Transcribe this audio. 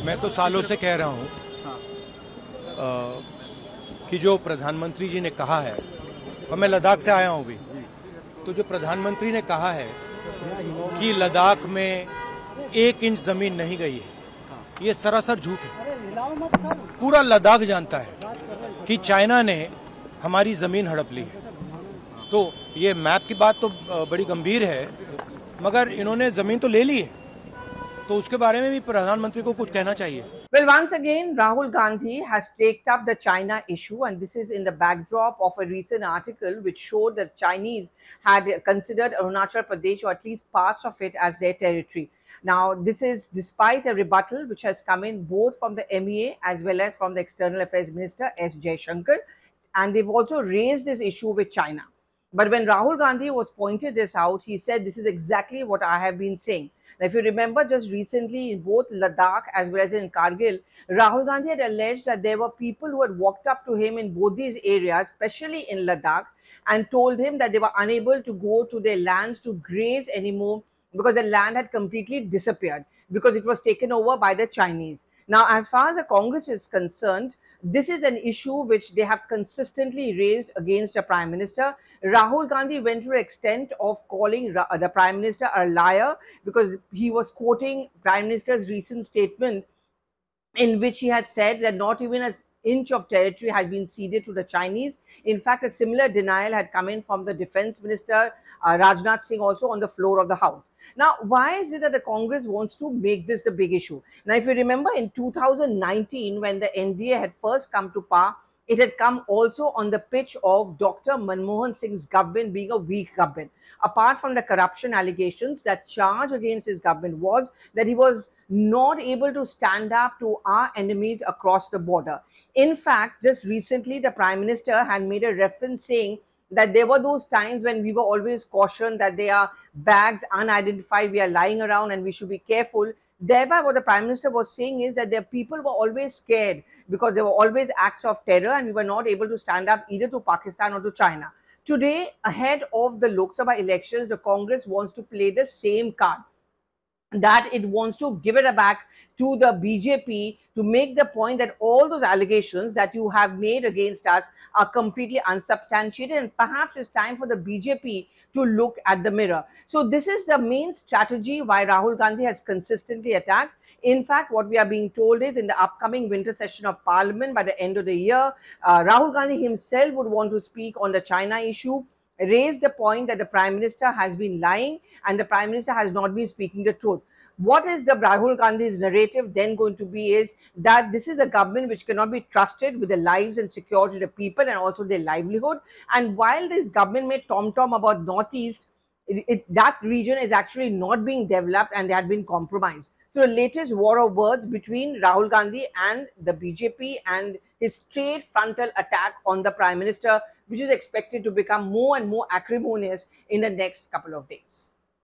मैं तो सालों से कह रहा हूं कि जो प्रधानमंत्री जी ने कहा है, और मैं लद्दाख से आया हूं भी, तो जो प्रधानमंत्री ने कहा है कि लद्दाख में 1 इंच जमीन नहीं गई है, ये सरासर झूठ है। पूरा लद्दाख जानता है कि चाइना ने हमारी जमीन हड़प ली है। तो ये मैप की बात तो बड़ी गंभीर है, मगर इन्होंने जमीन तो ले ली है, तो उसके बारे में भी प्रधानमंत्री को कुछ कहना चाहिए। Well, once again, Rahul Gandhi has staked up the China issue, and this is in the backdrop of a recent article which showed that Chinese had considered Arunachal Pradesh, or at least parts of it, as their territory. Now, this is despite a rebuttal which has come in both from the MEA as well as from the External Affairs Minister S. Jaishankar, and they've also raised this issue with China. But when Rahul Gandhi was pointed this out, he said, this is exactly what I have been saying. Now, if you remember, just recently in both Ladakh as well as in Kargil, Rahul Gandhi had alleged that there were people who had walked up to him in both these areas, especially in Ladakh, and told him that they were unable to go to their lands to graze anymore because the land had completely disappeared because it was taken over by the Chinese. Now, as far as the Congress is concerned, this is an issue which they have consistently raised against the Prime Minister. Rahul Gandhi went to the extent of calling the Prime Minister a liar because he was quoting Prime Minister's recent statement in which he had said that not even an inch of territory had been ceded to the Chinese. In fact, a similar denial had come in from the Defense Minister Rajnath Singh also on the floor of the House. Now, why is it that the Congress wants to make this the big issue? Now, if you remember in 2019, when the NDA had first come to power, it had come also on the pitch of Dr. Manmohan Singh's government being a weak government. Apart from the corruption allegations, that charge against his government was that he was not able to stand up to our enemies across the border. In fact, just recently, the Prime Minister had made a reference saying that there were those times when we were always cautioned that there are bags unidentified, we are lying around and we should be careful. Thereby, what the Prime Minister was saying is that the people were always scared because there were always acts of terror and we were not able to stand up either to Pakistan or to China. Today, ahead of the Lok Sabha elections, the Congress wants to play the same card, that it wants to give it back to the BJP to make the point that all those allegations that you have made against us are completely unsubstantiated, and perhaps it's time for the BJP to look at the mirror. So this is the main strategy why Rahul Gandhi has consistently attacked. In fact, what we are being told is in the upcoming winter session of Parliament by the end of the year, Rahul Gandhi himself would want to speak on the China issue, raised the point that the Prime Minister has been lying and the Prime Minister has not been speaking the truth. What is the Rahul Gandhi's narrative then going to be is that this is a government which cannot be trusted with the lives and security of the people and also their livelihood. And while this government made tom-tom about Northeast, that region is actually not being developed and they had been compromised. So the latest war of words between Rahul Gandhi and the BJP and his straight frontal attack on the Prime Minister, which is expected to become more and more acrimonious in the next couple of days.